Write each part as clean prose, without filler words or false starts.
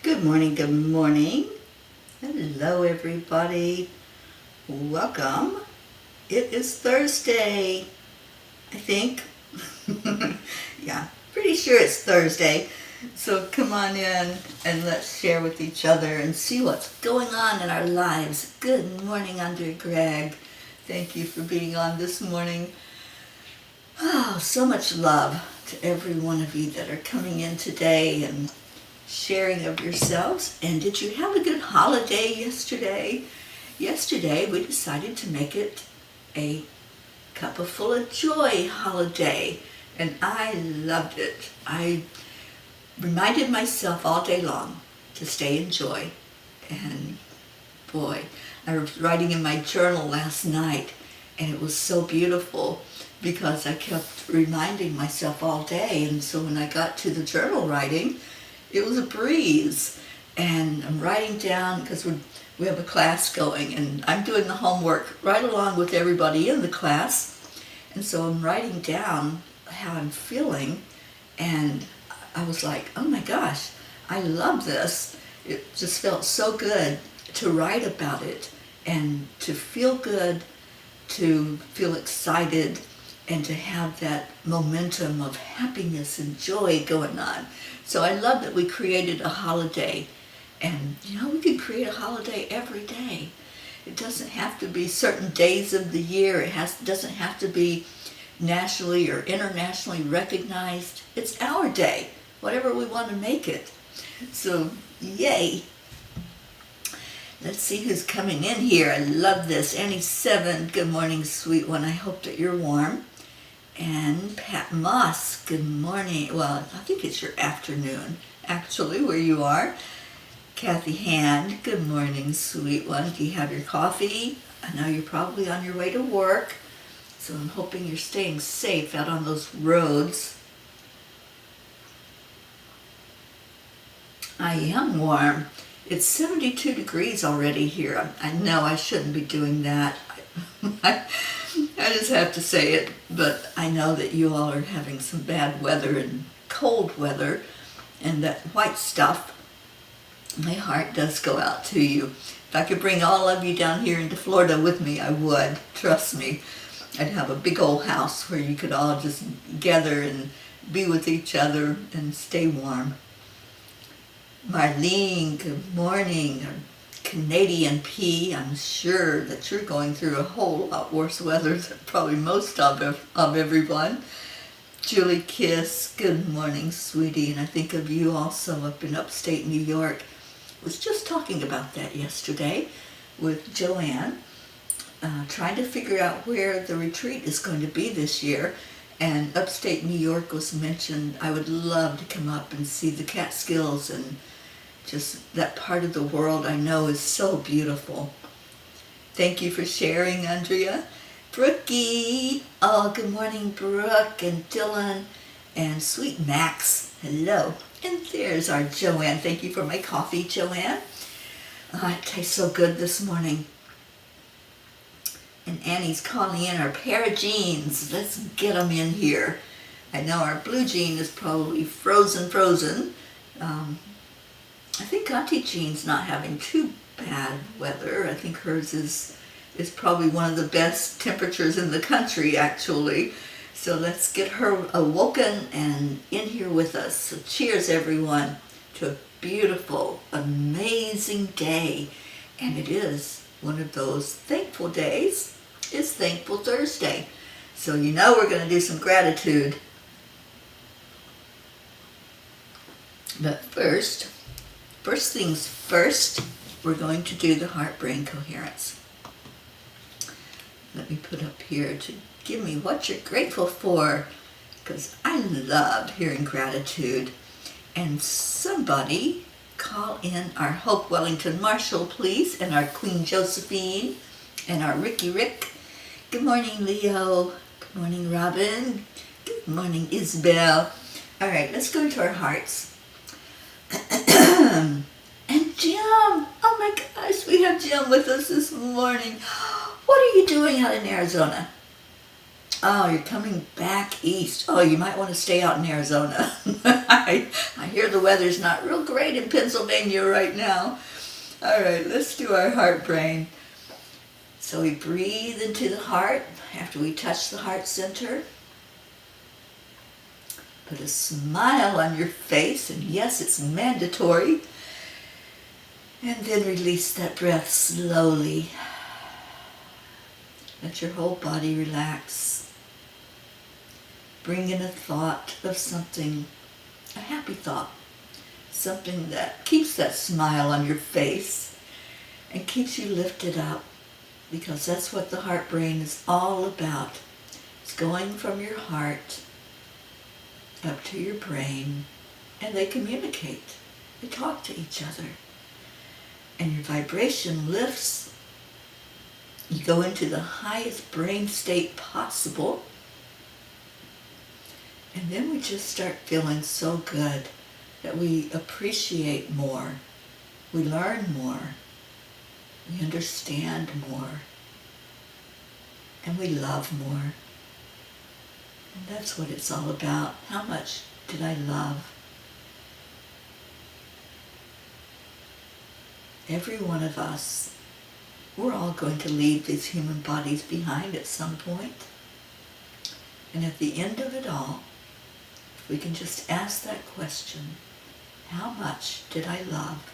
Good morning, good morning. Hello, everybody. Welcome. It is Thursday, I think. Yeah, pretty sure it's Thursday. So come on in and let's share with each other and see what's going on in our lives. Good morning, Andre Gregg. Thank you for being on this morning. Oh, so much love to every one of you that are coming in today and sharing of yourselves. And did you have a good holiday yesterday? Yesterday we decided to make it a Cuppa Full of Joy holiday, and I loved it. I reminded myself all day long to stay in joy. And boy, I was writing in my journal last night, and it was so beautiful because I kept reminding myself all day. And so when I got to the journal writing, it was a breeze, and I'm writing down because we have a class going, and I'm doing the homework right along with everybody in the class, and so I'm writing down how I'm feeling, and I was like, oh my gosh, I love this. It just felt so good to write about it and to feel good, to feel excited, and to have that momentum of happiness and joy going on. So I love that we created a holiday. And we can create a holiday every day. It doesn't have to be certain days of the year. It doesn't have to be nationally or internationally recognized. It's our day, whatever we want to make it. So yay. Let's see who's coming in here. I love this. Annie 7, good morning, sweet one. I hope that you're warm. And Pat Moss, good morning. Well, I think it's your afternoon, actually, where you are. Kathy Hand, good morning, sweet one. Do you have your coffee? I know you're probably on your way to work, so I'm hoping you're staying safe out on those roads. I am warm. It's 72 degrees already here. I know I shouldn't be doing that. I just have to say it, but I know that you all are having some bad weather and cold weather and that white stuff. My heart does go out to you. If I could bring all of you down here into Florida with me, I would. Trust me. I'd have a big old house where you could all just gather and be with each other and stay warm. Marlene, good morning. Canadian P, I'm sure that you're going through a whole lot worse weather than probably most of everyone. Julie Kiss, good morning, sweetie. And I think of you also up in upstate New York. Was just talking about that yesterday with Joanne, trying to figure out where the retreat is going to be this year. And upstate New York was mentioned. I would love to come up and see the Catskills, and just that part of the world I know is so beautiful. Thank you for sharing, Andrea. Brookie, oh, good morning, Brooke and Dylan and sweet Max. Hello. And there's our Joanne. Thank you for my coffee, Joanne. It tastes so good this morning. And Annie's calling in our pair of jeans. Let's get them in here. I know our blue jean is probably frozen. I think Auntie Jean's not having too bad weather. I think hers is probably one of the best temperatures in the country, actually. So let's get her awoken and in here with us. So cheers, everyone, to a beautiful, amazing day. And it is one of those thankful days. It's Thankful Thursday. So we're going to do some gratitude. But first things first, we're going to do the heart-brain coherence. Let me put up here to give me what you're grateful for, because I love hearing gratitude. And somebody call in our Hope Wellington Marshall, please, and our Queen Josephine, and our Ricky Rick. Good morning, Leo. Good morning, Robin. Good morning, Isabel. All right, let's go into our hearts. And Jim, oh my gosh, we have Jim with us this morning. What are you doing out in Arizona? Oh, you're coming back east. Oh, you might want to stay out in Arizona. I hear the weather's not real great. great in Pennsylvania right now. All right, let's do our heart brain. So we breathe into the heart after we touch the heart center. Put a smile on your face, and yes, it's mandatory. And then release that breath slowly. Let your whole body relax. Bring in a thought of something, a happy thought, something that keeps that smile on your face and keeps you lifted up, because that's what the heart brain is all about. It's going from your heart up to your brain, and they communicate. They talk to each other. And your vibration lifts. You go into the highest brain state possible. And then we just start feeling so good that we appreciate more. We learn more. We understand more. And we love more. And that's what it's all about. How much did I love? Every one of us, we're all going to leave these human bodies behind at some point. And at the end of it all, if we can just ask that question, how much did I love?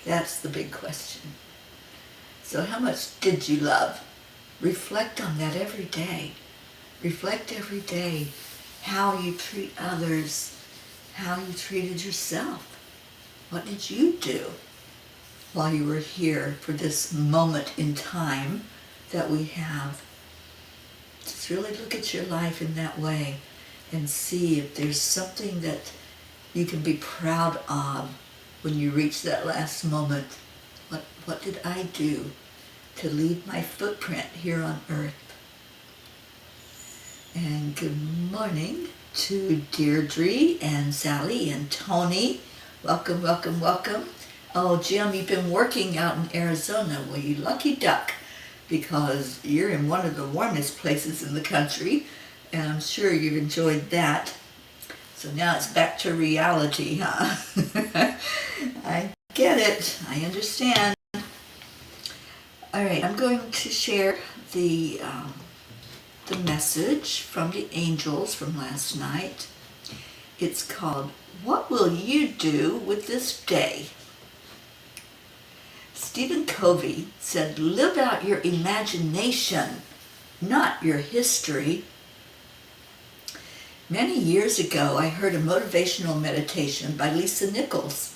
That's the big question. So how much did you love? Reflect on that every day. Reflect every day how you treat others, how you treated yourself. What did you do while you were here for this moment in time that we have? Just really look at your life in that way and see if there's something that you can be proud of when you reach that last moment. What did I do to leave my footprint here on earth? And good morning to Deirdre and Sally and Tony. Welcome, welcome, welcome. Oh, Jim, you've been working out in Arizona. Well, you lucky duck, because you're in one of the warmest places in the country, and I'm sure you've enjoyed that. So now it's back to reality, huh? I get it. I understand. All right, I'm going to share the message from the angels from last night. It's called, "What Will You Do with This Day?" Stephen Covey said, "Live out your imagination, not your history." Many years ago, I heard a motivational meditation by Lisa Nichols.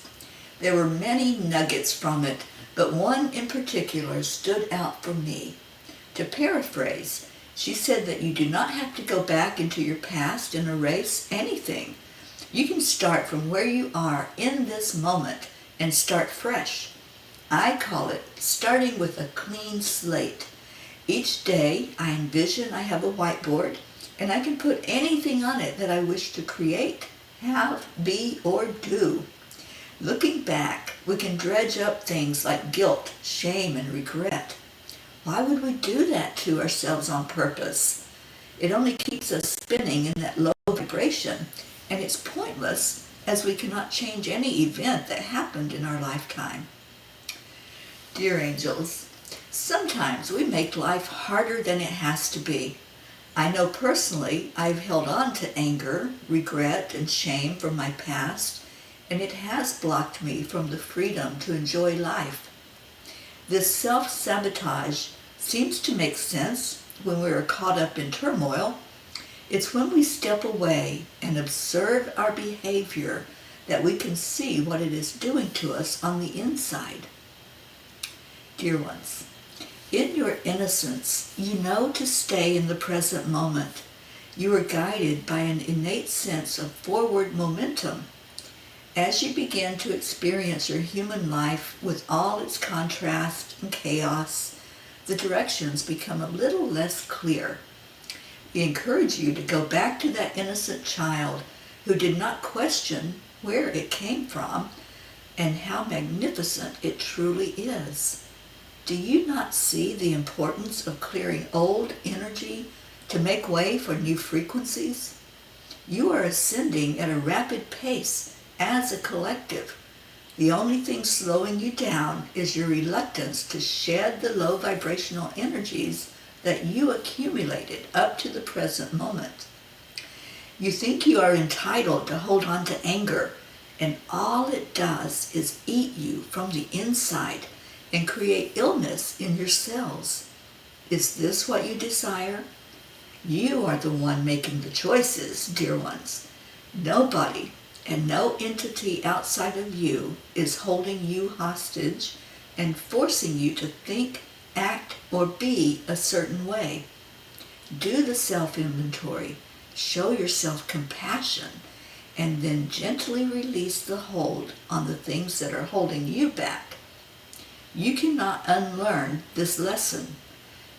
There were many nuggets from it, but one in particular stood out for me. To paraphrase, she said that you do not have to go back into your past and erase anything. You can start from where you are in this moment and start fresh. I call it starting with a clean slate. Each day I envision I have a whiteboard and I can put anything on it that I wish to create, have, be, or do. Looking back, we can dredge up things like guilt, shame, and regret. Why would we do that to ourselves on purpose? It only keeps us spinning in that low vibration, and it's pointless as we cannot change any event that happened in our lifetime. Dear angels, sometimes we make life harder than it has to be. I know personally I've held on to anger, regret, and shame from my past, and it has blocked me from the freedom to enjoy life. This self-sabotage seems to make sense when we are caught up in turmoil. It's when we step away and observe our behavior that we can see what it is doing to us on the inside. Dear ones, in your innocence, you know to stay in the present moment. You are guided by an innate sense of forward momentum. As you begin to experience your human life with all its contrast and chaos, the directions become a little less clear. We encourage you to go back to that innocent child who did not question where it came from and how magnificent it truly is. Do you not see the importance of clearing old energy to make way for new frequencies? You are ascending at a rapid pace as a collective. The only thing slowing you down is your reluctance to shed the low vibrational energies that you accumulated up to the present moment. You think you are entitled to hold on to anger, and all it does is eat you from the inside and create illness in your cells. Is this what you desire? You are the one making the choices, dear ones. Nobody and no entity outside of you is holding you hostage and forcing you to think, act, or be a certain way. Do the self-inventory, show yourself compassion, and then gently release the hold on the things that are holding you back. You cannot unlearn this lesson.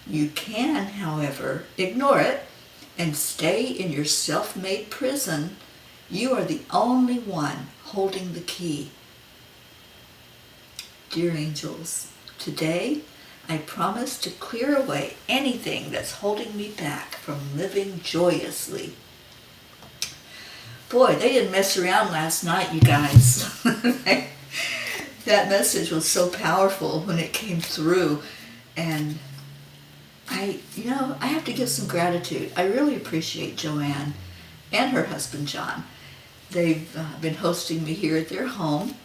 You can, however, ignore it and stay in your self-made prison. You are the only one holding the key. Dear angels, today I promise to clear away anything that's holding me back from living joyously. Boy, they didn't mess around last night, you guys. That message was so powerful when it came through, and I have to give some gratitude. I really appreciate Joanne and her husband John. They've been hosting me here at their home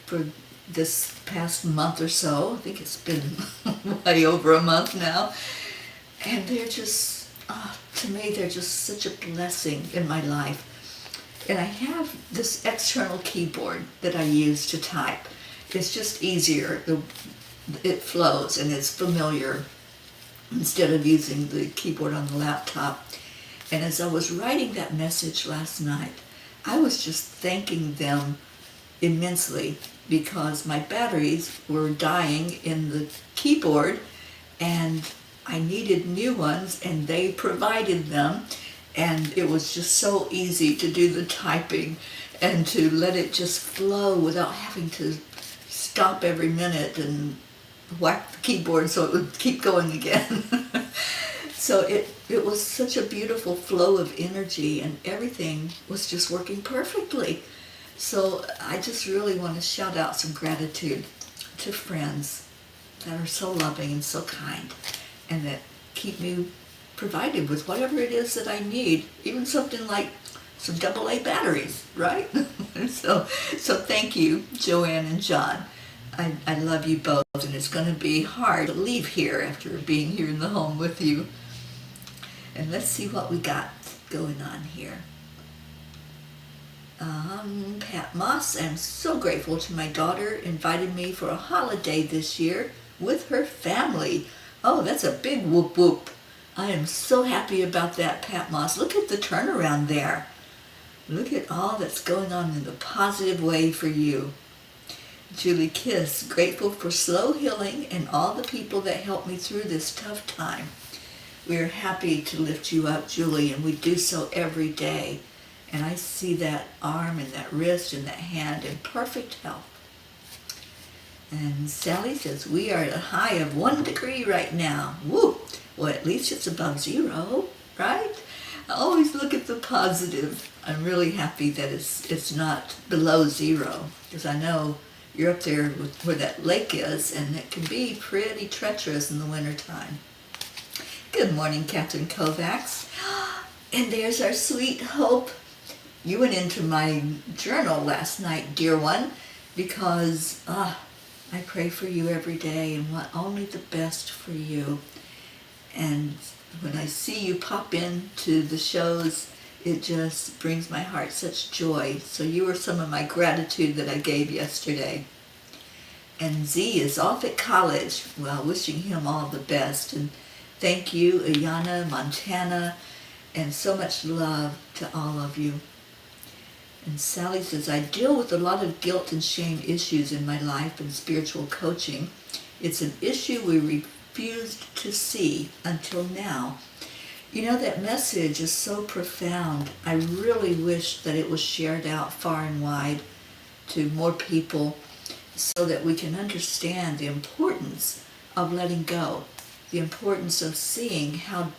for this past month or so. I think it's been way over a month now. And they're just, to me, they're just such a blessing in my life. And I have this external keyboard that I use to type. It's just easier. It flows and it's familiar instead of using the keyboard on the laptop. And as I was writing that message last night, I was just thanking them immensely because my batteries were dying in the keyboard and I needed new ones, and they provided them, and it was just so easy to do the typing and to let it just flow without having to stop every minute and whack the keyboard so it would keep going again. So it was such a beautiful flow of energy, and everything was just working perfectly. So I just really want to shout out some gratitude to friends that are so loving and so kind, and that keep me provided with whatever it is that I need, even something like some AA batteries, right? So thank you, Joanne and John. I love you both, and it's going to be hard to leave here after being here in the home with you. And let's see what we got going on here. Pat Moss, I'm so grateful to my daughter invited me for a holiday this year with her family. Oh, that's a big whoop whoop. I am so happy about that, Pat Moss. Look at the turnaround there. Look at all that's going on in the positive way for you. Julie Kiss, grateful for slow healing and all the people that helped me through this tough time. We are happy to lift you up, Julie, and we do so every day. And I see that arm and that wrist and that hand in perfect health. And Sally says, we are at a high of 1 degree right now. Woo! Well, at least it's above 0, right? I always look at the positive. I'm really happy that it's not below 0, because I know you're up there where that lake is, and it can be pretty treacherous in the wintertime. Good morning, Captain Kovacs. And there's our sweet Hope. You went into my journal last night, dear one, because I pray for you every day and want only the best for you. And when I see you pop into the shows, it just brings my heart such joy. So you were some of my gratitude that I gave yesterday. And Z is off at college. Well, wishing him all the best. And thank you, Ayana, Montana, and so much love to all of you. And Sally says, I deal with a lot of guilt and shame issues in my life and spiritual coaching. It's an issue we refused to see until now. You know, that message is so profound. I really wish that it was shared out far and wide to more people so that we can understand the importance of letting go, the importance of seeing how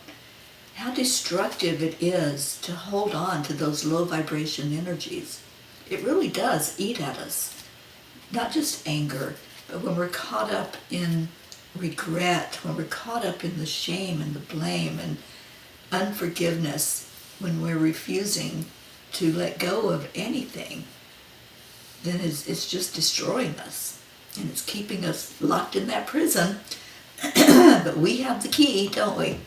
destructive it is to hold on to those low vibration energies. it really does eat at us. Not just anger, but when we're caught up in regret, when we're caught up in the shame and the blame and unforgiveness, when we're refusing to let go of anything, then it's just destroying us. And it's keeping us locked in that prison. But we have the key, don't we?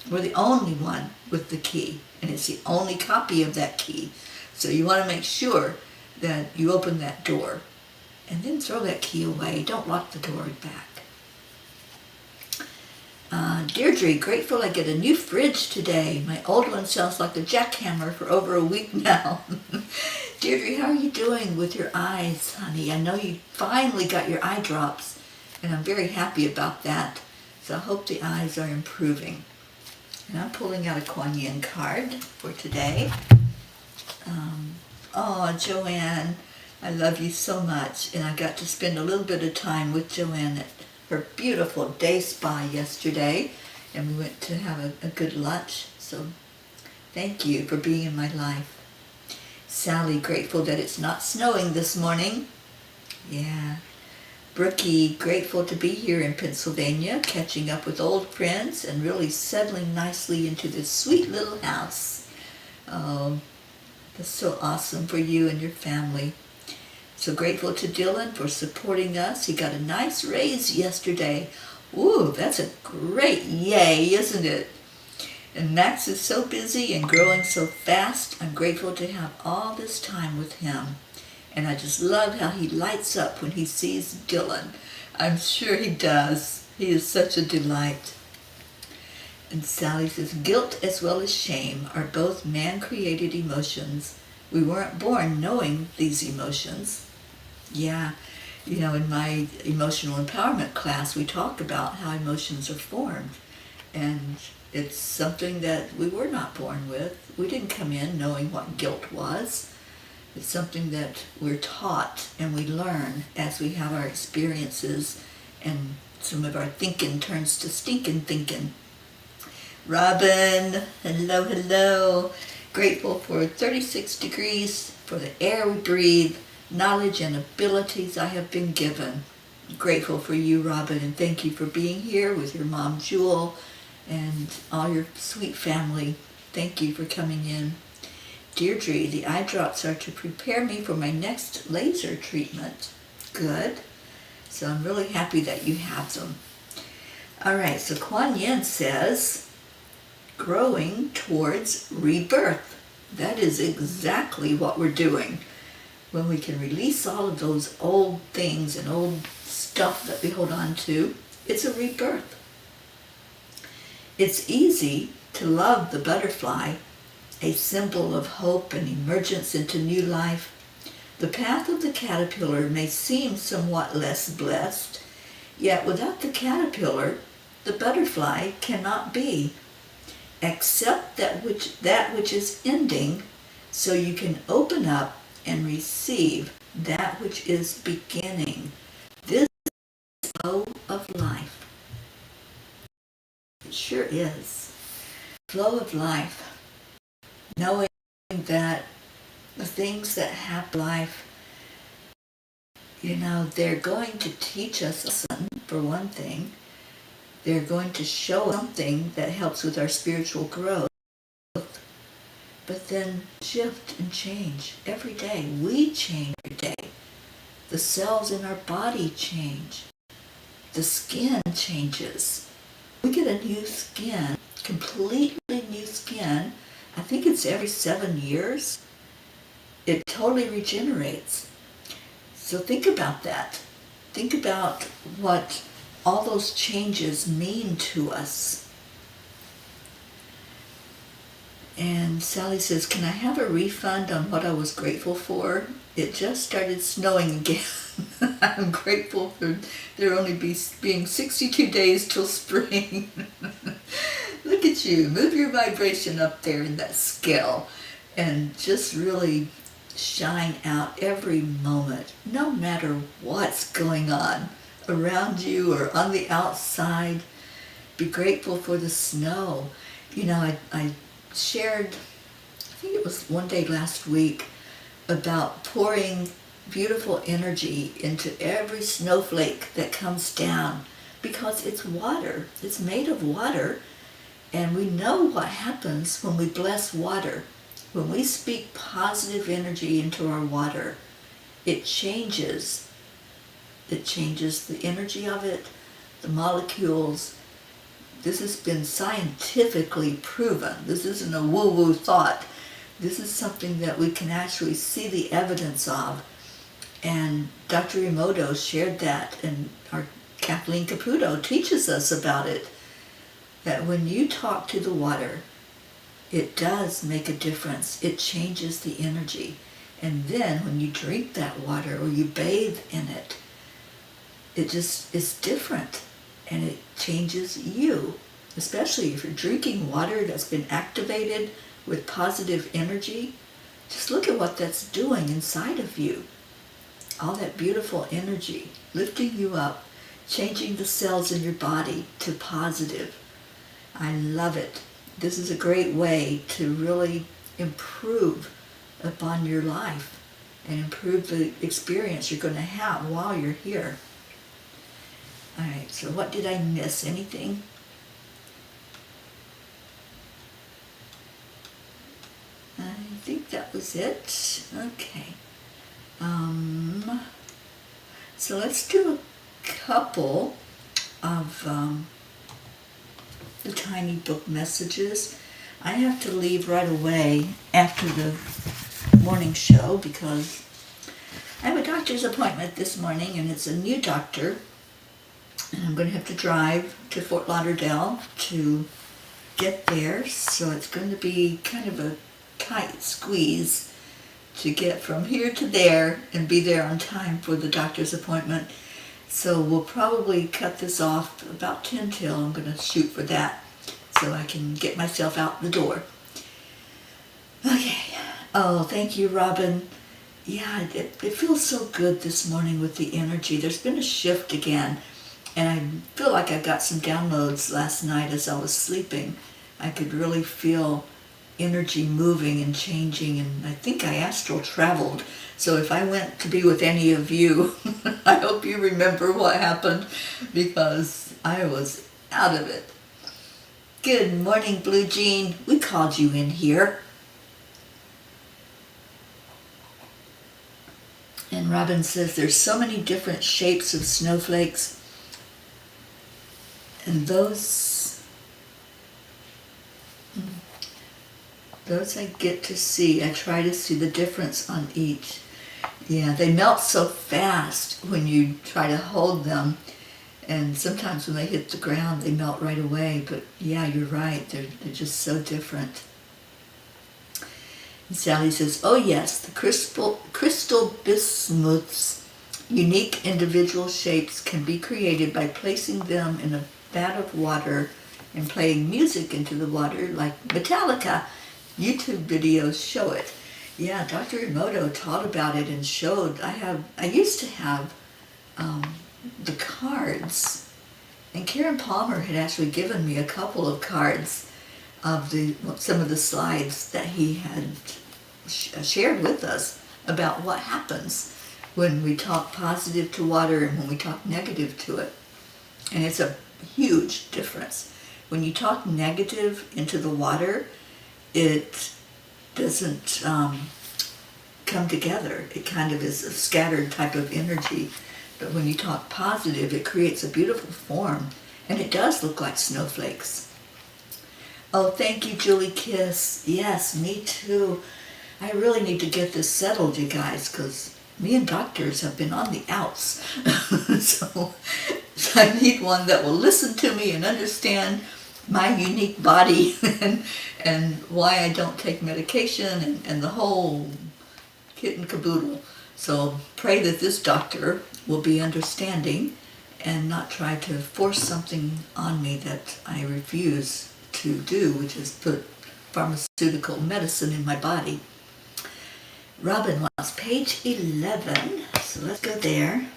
We're the only one with the key. And it's the only copy of that key. So you want to make sure that you open that door. And then throw that key away. Don't lock the door back. Deirdre, grateful I get a new fridge today. My old one sounds like a jackhammer for over a week now. Deirdre, how are you doing with your eyes, honey? I know you finally got your eye drops, and I'm very happy about that. So I hope the eyes are improving. And I'm pulling out a Kuan Yin card for today. Joanne, I love you so much, and I got to spend a little bit of time with Joanne at her beautiful day spa yesterday, and we went to have a good lunch. So thank you for being in my life. Sally, grateful that it's not snowing this morning. Yeah. Brookie, grateful to be here in Pennsylvania, catching up with old friends and really settling nicely into this sweet little house. Oh, that's so awesome for you and your family. So grateful to Dylan for supporting us. He got a nice raise yesterday. Ooh, that's a great yay, isn't it? And Max is so busy and growing so fast. I'm grateful to have all this time with him. And I just love how he lights up when he sees Dylan. I'm sure he does. He is such a delight. And Sally says, guilt as well as shame are both man-created emotions. We weren't born knowing these emotions. Yeah, in my emotional empowerment class, we talk about how emotions are formed. And it's something that we were not born with. We didn't come in knowing what guilt was. It's something that we're taught and we learn as we have our experiences, and some of our thinking turns to stinking thinking. Robin, hello, hello. Grateful for 36 degrees, for the air we breathe, knowledge and abilities I have been given. Grateful for you, Robin, and thank you for being here with your mom, Jewel, and all your sweet family. Thank you for coming in. Deirdre, the eye drops are to prepare me for my next laser treatment. Good. So I'm really happy that you have them. All right, so Kuan Yin says, growing towards rebirth. That is exactly what we're doing. When we can release all of those old things and old stuff that we hold on to, it's a rebirth. It's easy to love the butterfly, a symbol of hope and emergence into new life. The path of the caterpillar may seem somewhat less blessed, yet without the caterpillar, the butterfly cannot be. Accept that which is ending, so you can open up and receive that which is beginning. This is the flow of life. It sure is. Flow of life. Knowing that the things that happen in life, they're going to teach us a lesson, for one thing. They're going to show us something that helps with our spiritual growth. But then shift and change every day. We change every day. The cells in our body change. The skin changes. We get a new skin, completely new skin. I think it's every 7 years. It totally regenerates. So think about that. Think about what all those changes mean to us. And Sally says, can I have a refund on what I was grateful for? It just started snowing again. I'm grateful for there only being 62 days till spring. Look at you. Move your vibration up there in that scale and just really shine out every moment, no matter what's going on around you or on the outside. Be grateful for the snow. I shared, I think it was one day last week, about pouring beautiful energy into every snowflake that comes down, because it's water. It's made of water, and we know what happens when we bless water. When we speak positive energy into our water, it changes. It changes the energy of it, the molecules. This has been scientifically proven. This isn't a woo-woo thought. This is something that we can actually see the evidence of. And Dr. Emoto shared that, and our Kathleen Caputo teaches us about it, that when you talk to the water, it does make a difference. It changes the energy. And then when you drink that water or you bathe in it, it just is different, and it changes you. Especially if you're drinking water that's been activated with positive energy, just look at what that's doing inside of you. All that beautiful energy, lifting you up, changing the cells in your body to positive. I love it. This is a great way to really improve upon your life and improve the experience you're going to have while you're here. All right, so what did I miss? Anything? I think that was it. Okay. So let's do a couple of the tiny book messages. I have to leave right away after the morning show because I have a doctor's appointment this morning, and it's a new doctor, and I'm going to have to drive to Fort Lauderdale to get there, so it's going to be kind of a tight squeeze to get from here to there and be there on time for the doctor's appointment. So we'll probably cut this off about 10 till. I'm going to shoot for that so I can get myself out the door. Okay. Oh, thank you, Robin. Yeah, it feels so good this morning with the energy. There's been a shift again, and I feel like I got some downloads last night as I was sleeping. I could really feel energy moving and changing, and I think I astral traveled. So if I went to be with any of you, I hope you remember what happened, because I was out of it. Good morning, Blue Jean. We called you in here. And Robin says there's so many different shapes of snowflakes, and those I get to see. I try to see the difference on each. Yeah, they melt so fast when you try to hold them, and sometimes when they hit the ground they melt right away. But yeah, you're right, they're just so different. And Sally says, oh yes, the crystal bismuth's unique individual shapes can be created by placing them in a vat of water and playing music into the water like Metallica. YouTube videos show it. Yeah, Dr. Emoto taught about it and showed. I used to have the cards, and Karen Palmer had actually given me a couple of cards of some of the slides that he had shared with us about what happens when we talk positive to water and when we talk negative to it. And it's a huge difference. When you talk negative into the water, it doesn't come together. It kind of is a scattered type of energy. But when you talk positive, it creates a beautiful form, and it does look like snowflakes. Oh, thank you, Julie Kiss. Yes, me too. I really need to get this settled, you guys, because me and doctors have been on the outs. So I need one that will listen to me and understand my unique body and why I don't take medication and the whole kit and caboodle. So pray that this doctor will be understanding and not try to force something on me that I refuse to do, which is put pharmaceutical medicine in my body. Robin wants page 11, so let's go there.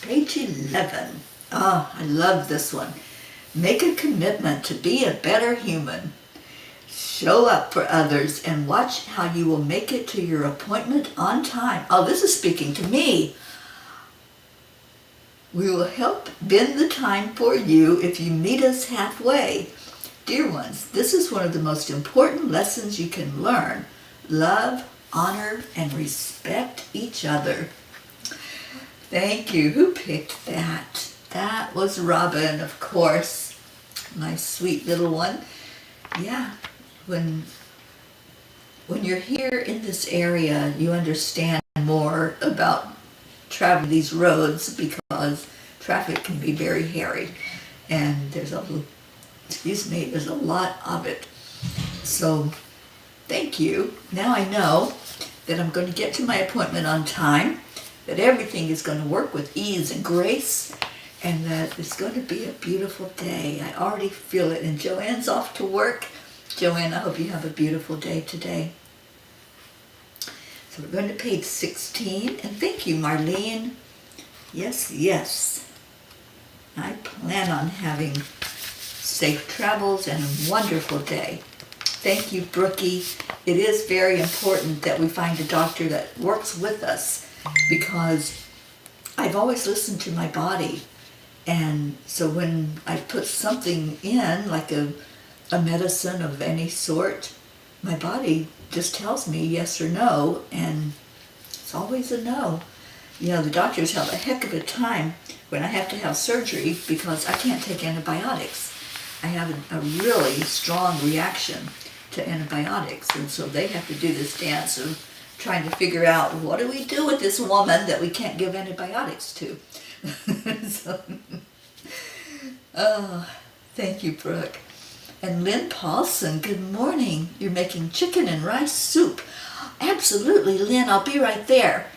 Page 11. Oh, I love this one. Make a commitment to be a better human. Show up for others and watch how you will make it to your appointment on time. Oh, this is speaking to me. We will help bend the time for you if you meet us halfway. Dear ones, this is one of the most important lessons you can learn. Love, honor, and respect each other. Thank you. Who picked that? That was Robin, of course. My sweet little one. Yeah, when you're here in this area, you understand more about traveling these roads because traffic can be very hairy, and there's a lot of it. So thank you. Now I know that I'm going to get to my appointment on time, that everything is going to work with ease and grace, and that it's going to be a beautiful day. I already feel it. And Joanne's off to work. Joanne, I hope you have a beautiful day today. So we're going to page 16. And thank you, Marlene. Yes, yes. I plan on having safe travels and a wonderful day. Thank you, Brookie. It is very important that we find a doctor that works with us, because I've always listened to my body. And so when I put something in, like a medicine of any sort, my body just tells me yes or no, and it's always a no. You know, the doctors have a heck of a time when I have to have surgery because I can't take antibiotics. I have a really strong reaction to antibiotics, and so they have to do this dance of trying to figure out, what do we do with this woman that we can't give antibiotics to? So, oh, thank you, Brooke. And Lynn Paulson, good morning. You're making chicken and rice soup. Absolutely, Lynn, I'll be right there.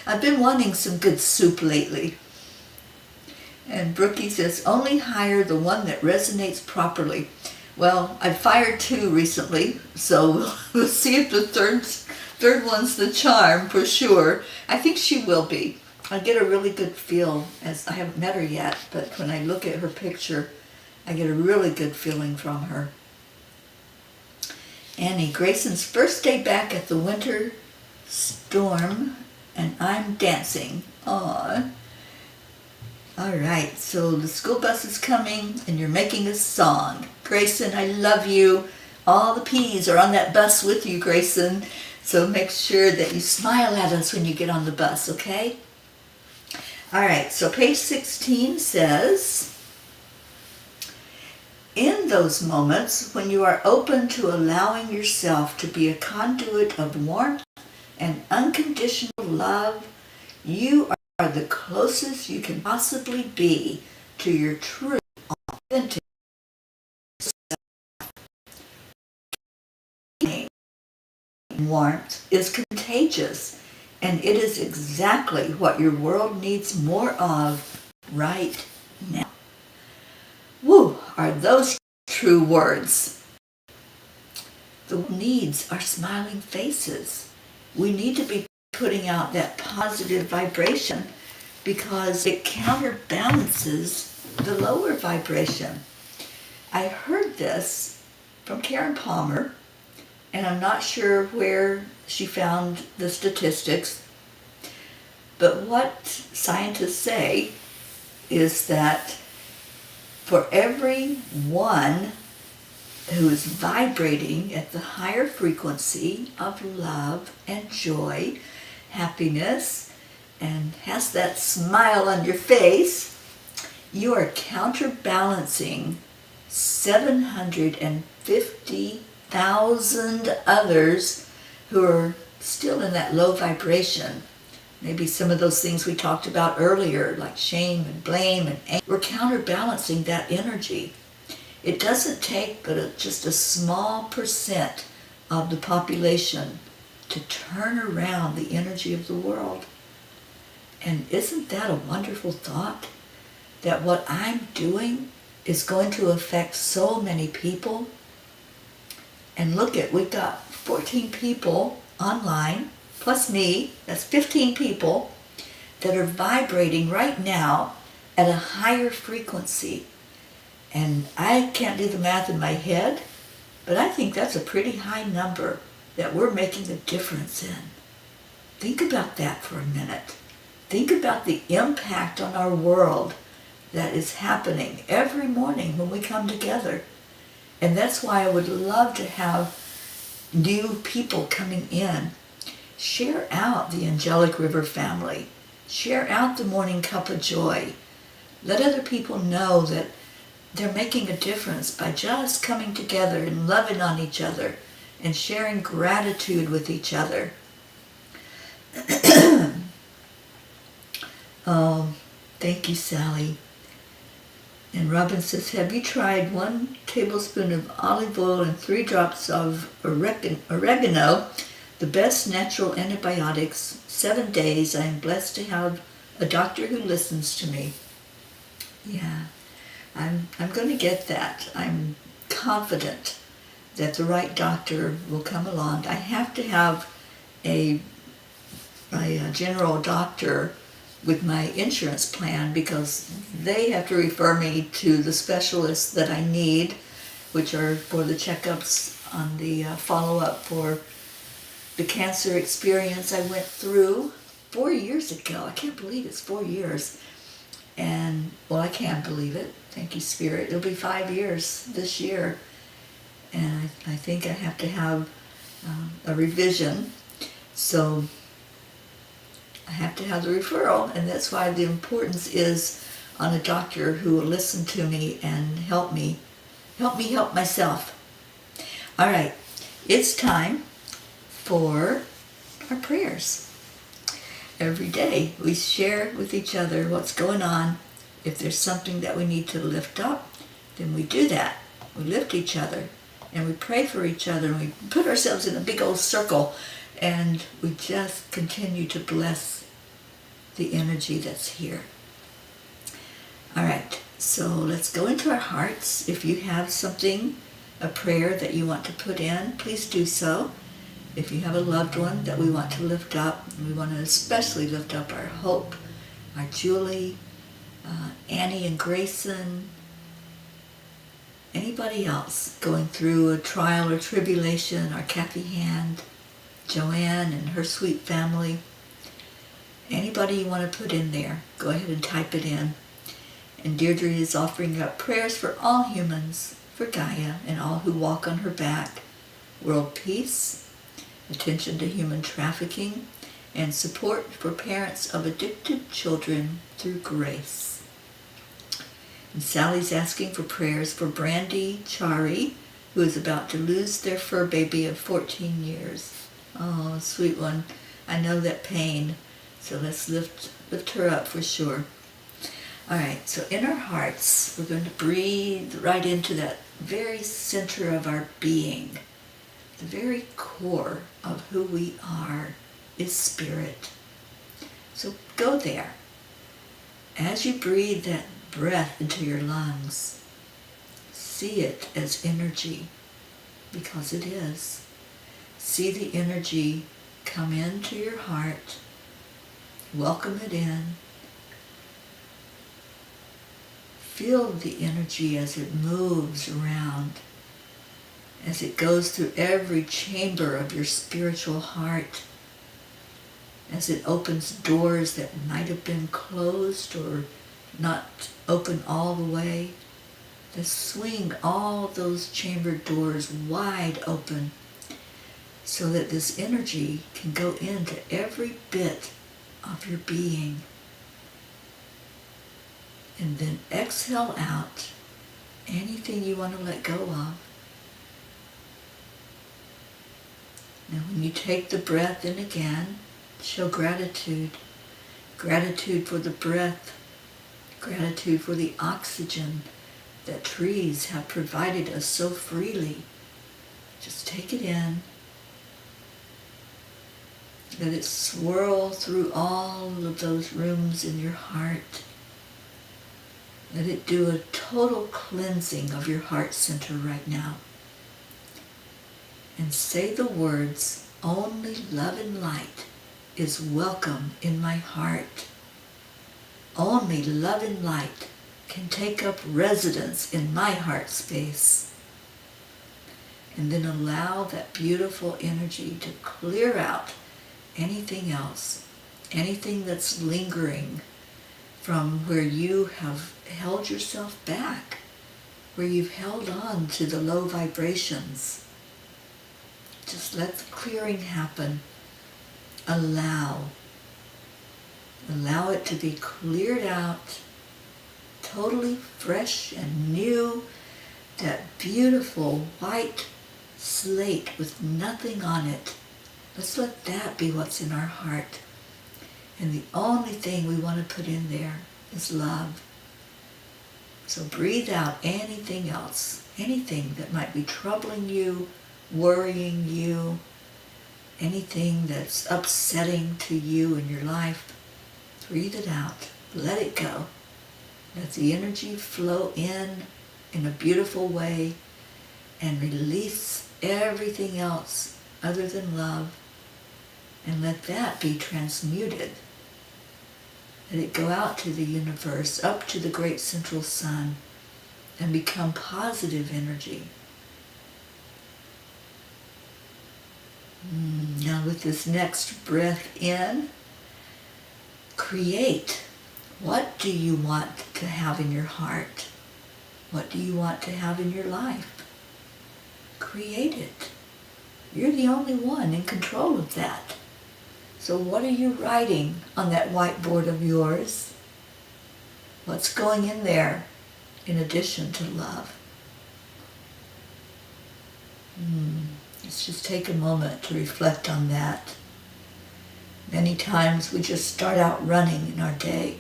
I've been wanting some good soup lately. And Brookie says, only hire the one that resonates properly. Well, I fired 2 recently, so we'll see if the third one's the charm for sure. I think she will be. I get a really good feel, as I haven't met her yet, but when I look at her picture, I get a really good feeling from her. Annie, Grayson's first day back at the winter storm, and I'm dancing. Aww. All right, so the school bus is coming, and you're making a song. Grayson, I love you. All the P's are on that bus with you, Grayson. So make sure that you smile at us when you get on the bus, okay? All right, so page 16 says, in those moments when you are open to allowing yourself to be a conduit of warmth and unconditional love, you are the closest you can possibly be to your true, authentic self. Warmth is contagious, and it is exactly what your world needs more of right now. Woo, are those true words? The world needs our smiling faces. We need to be putting out that positive vibration because it counterbalances the lower vibration. I heard this from Karen Palmer, and I'm not sure where she found the statistics, but what scientists say is that for every one who is vibrating at the higher frequency of love and joy, happiness, and has that smile on your face, you are counterbalancing 750,000 others who are still in that low vibration. Maybe some of those things we talked about earlier, like shame and blame and anger. We're counterbalancing that energy. It doesn't take but just a small percent of the population to turn around the energy of the world. And isn't that a wonderful thought? That what I'm doing is going to affect so many people. And look at, we've got 14 people online, plus me, that's 15 people that are vibrating right now at a higher frequency. And I can't do the math in my head, but I think that's a pretty high number that we're making a difference in. Think about that for a minute. Think about the impact on our world that is happening every morning when we come together. And that's why I would love to have new people coming in. Share out the Angelic River family. Share out the Morning Cuppa Joy. Let other people know that they're making a difference by just coming together and loving on each other and sharing gratitude with each other. Oh, thank you, Sally. And Robin says, have you tried 1 tablespoon of olive oil and 3 drops of oregano, the best natural antibiotics, 7 days? I am blessed to have a doctor who listens to me. Yeah, I'm going to get that. I'm confident that the right doctor will come along. I have to have a general doctor with my insurance plan because they have to refer me to the specialists that I need, which are for the checkups on the follow-up for the cancer experience I went through 4 years ago. I can't believe it's 4 years. And, well, I can't believe it. Thank you, Spirit. It'll be 5 years this year. And I think I have to have a revision. So I have to have the referral, and that's why the importance is on a doctor who will listen to me and help me help myself. All right, it's time for our prayers. Every day we share with each other what's going on. If there's something that we need to lift up, then we do that. We lift each other and we pray for each other, and we put ourselves in a big old circle, and we just continue to bless the energy that's here. All right, so let's go into our hearts. If you have something, a prayer that you want to put in, please do so. If you have a loved one that we want to lift up, we want to especially lift up our Hope, our Julie, Annie and Grayson, anybody else going through a trial or tribulation, our Kathy Hand, Joanne and her sweet family. Anybody you want to put in there, go ahead and type it in. And Deirdre is offering up prayers for all humans, for Gaia and all who walk on her back, world peace, attention to human trafficking, and support for parents of addicted children through grace. And Sally's asking for prayers for Brandy Chari, who is about to lose their fur baby of 14 years. Oh, sweet one. I know that pain. So let's lift her up for sure. All right, so in our hearts, we're going to breathe right into that very center of our being. The very core of who we are is spirit. So go there. As you breathe that breath into your lungs, see it as energy, because it is. See the energy come into your heart. Welcome it in. Feel the energy as it moves around, as it goes through every chamber of your spiritual heart, as it opens doors that might have been closed or not open all the way. Just swing all those chamber doors wide open so that this energy can go into every bit of your being. And then exhale out anything you want to let go of. Now when you take the breath in again, show gratitude. Gratitude for the breath. Gratitude for the oxygen that trees have provided us so freely. Just take it in. Let it swirl through all of those rooms in your heart. Let it do a total cleansing of your heart center right now. And say the words, only love and light is welcome in my heart. Only love and light can take up residence in my heart space. And then allow that beautiful energy to clear out anything else, anything that's lingering from where you have held yourself back, where you've held on to the low vibrations. Just let the clearing happen. Allow it to be cleared out, totally fresh and new, that beautiful white slate with nothing on it. Let's let that be what's in our heart. And the only thing we want to put in there is love. So breathe out anything else, anything that might be troubling you, worrying you, anything that's upsetting to you in your life. Breathe it out. Let it go. Let the energy flow in a beautiful way and release everything else other than love, and let that be transmuted. Let it go out to the universe, up to the great central sun, and become positive energy. Now with this next breath in, create. What do you want to have in your heart? What do you want to have in your life? Create it. You're the only one in control of that. So what are you writing on that whiteboard of yours? What's going in there in addition to love? Let's just take a moment to reflect on that. Many times we just start out running in our day.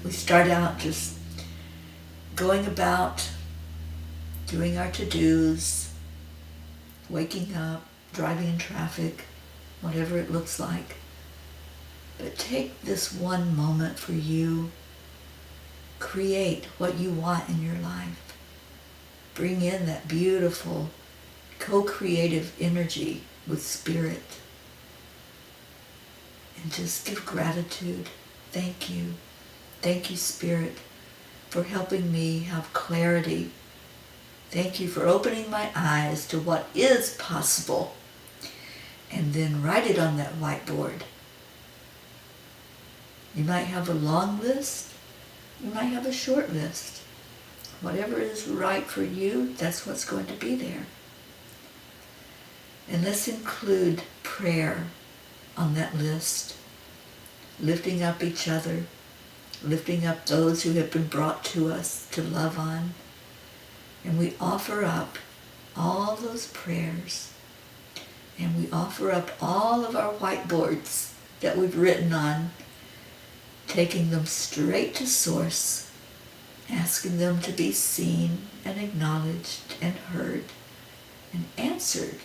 We start out just going about, doing our to-dos, waking up, driving in traffic, whatever it looks like. But take this one moment for you. Create what you want in your life. Bring in that beautiful co-creative energy with spirit. And just give gratitude. Thank you. Thank you, Spirit, for helping me have clarity. Thank you for opening my eyes to what is possible. And then write it on that whiteboard. You might have a long list. You might have a short list. Whatever is right for you, that's what's going to be there. And let's include prayer on that list. Lifting up each other, lifting up those who have been brought to us to love on. And we offer up all those prayers. And we offer up all of our whiteboards that we've written on, taking them straight to Source, asking them to be seen and acknowledged and heard and answered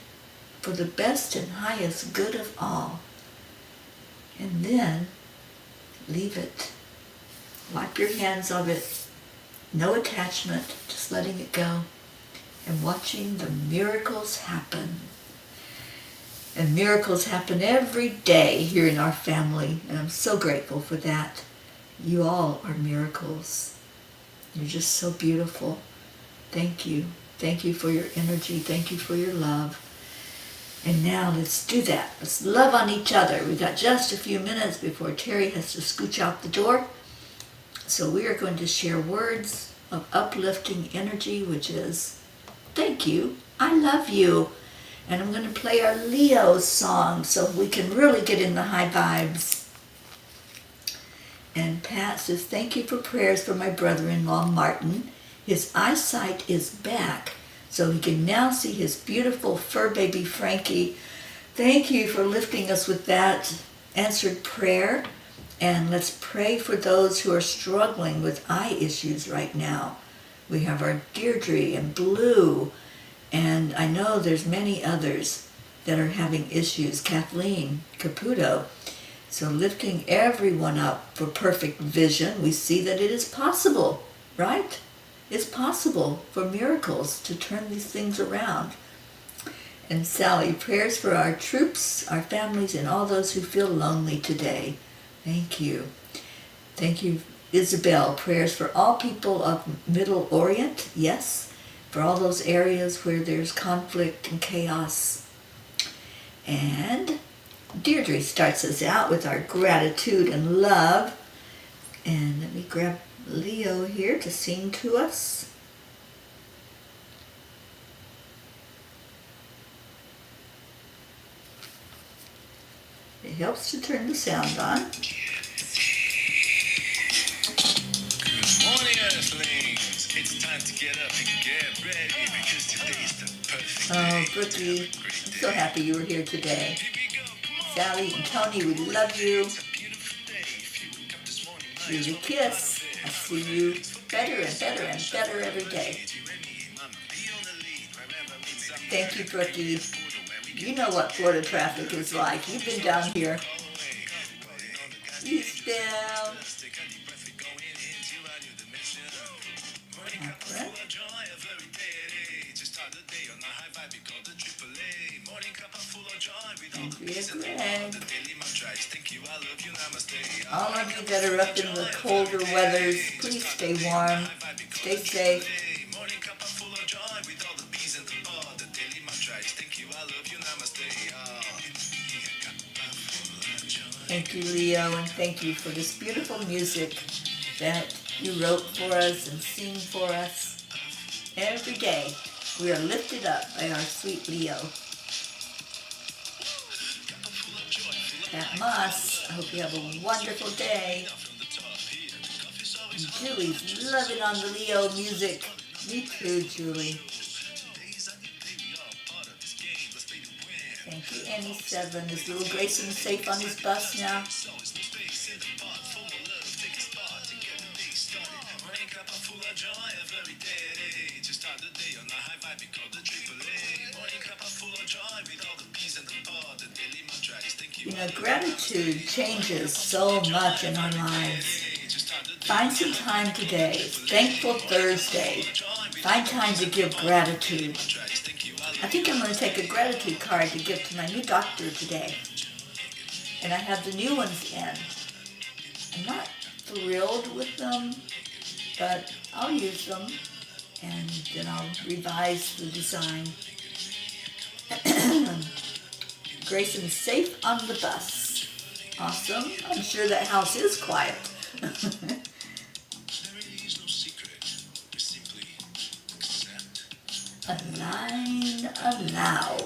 for the best and highest good of all. And then leave it. Wipe your hands of it. No attachment, just letting it go and watching the miracles happen. And miracles happen every day here in our family, and I'm so grateful for that. You all are miracles. You're just so beautiful. Thank you. Thank you for your energy. Thank you for your love. And now let's do that. Let's love on each other. We've got just a few minutes before Teri has to scooch out the door. So we are going to share words of uplifting energy, which is, thank you, I love you. And I'm going to play our Leo song so we can really get in the high vibes. And Pat says, thank you for prayers for my brother-in-law, Martin. His eyesight is back, so he can now see his beautiful fur baby, Frankie. Thank you for lifting us with that answered prayer. And let's pray for those who are struggling with eye issues right now. We have our Deirdre and Blue, and I know there's many others that are having issues. Kathleen Caputo. So lifting everyone up for perfect vision, we see that it is possible, right? It's possible for miracles to turn these things around. And Sally, prayers for our troops, our families, and all those who feel lonely today. Thank you. Thank you Isabel, prayers for all people of Middle Orient, yes, for all those areas where there's conflict and chaos. And Deirdre starts us out with our gratitude and love. And let me grab Leo here to sing to us. It helps to turn the sound on. Good morning, Earthlings. It's time to get up and get ready because today's the perfect day. Brookie, I'm so happy you were here today. Sally and Tony, we love you. Julie Kiss, I see you better and better and better every day. Thank you, Brookie. You know what Florida traffic is like. You've been down here. Eastbound. Andrea Gregg. All of you that are up in the colder weathers, please stay warm, stay safe. Thank you, Leo, and thank you for this beautiful music that you wrote for us and sing for us. Every day we are lifted up by our sweet Leo. Pat Moss, I hope you have a wonderful day. And Julie's loving on the Leo music. Me too, Julie. Thank you, Annie7. Is little Grayson safe on his bus now? You know, gratitude changes so much in our lives. Find some time today. It's Thankful Thursday. Find time to give gratitude. I think I'm going to take a gratitude card to give to my new doctor today. And I have the new ones in. I'm not thrilled with them, but I'll use them. And then I'll revise the design. Grayson's safe on the bus. Awesome. I'm sure that house is quiet. Align, allow.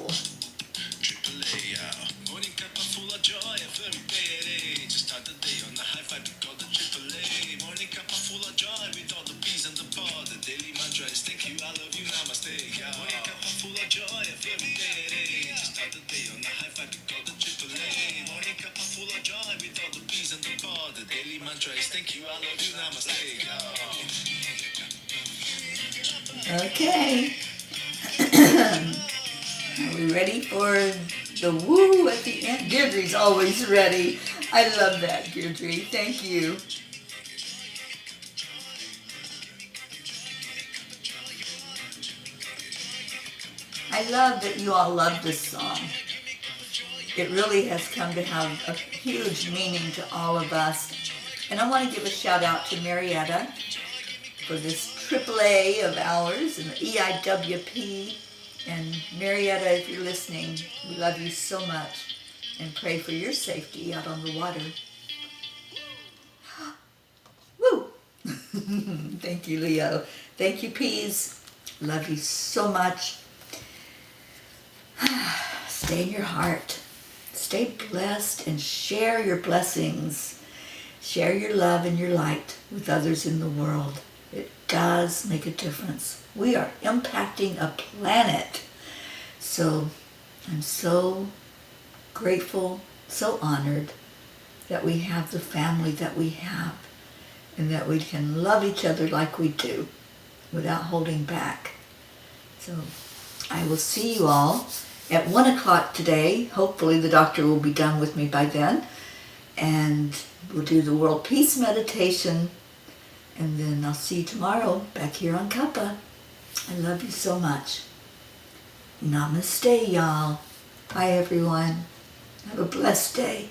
Morning Cuppa full of joy every day. Just start the day on the high five we call the AAA. Morning Cuppa full of joy with all the peas and the pod. The daily mantra is thank you, I love you, namaste. Morning Cuppa full of joy every day. Just start the day on the high five we call the AAA. Morning Cuppa full of joy with all the peas and the pod. The daily mantra is thank you, I love you, namaste. Okay. Are we ready for the woo at the end? Deirdre's always ready. I love that, Deirdre. Thank you. I love that you all love this song. It really has come to have a huge meaning to all of us. And I want to give a shout out to Marietta for this AAA of ours and the EIWP. And Marietta, if you're listening, we love you so much and pray for your safety out on the water. Woo! Thank you, Leo. Thank you, Peas. Love you so much. Stay in your heart. Stay blessed and share your blessings. Share your love and your light with others in the world. It does make a difference. We are impacting a planet. So I'm so grateful, so honored that we have the family that we have and that we can love each other like we do without holding back. So I will see you all at 1 o'clock today. Hopefully the doctor will be done with me by then. And we'll do the World Peace Meditation. And then I'll see you tomorrow back here on Cuppa. I love you so much. Namaste, y'all. Bye, everyone. Have a blessed day.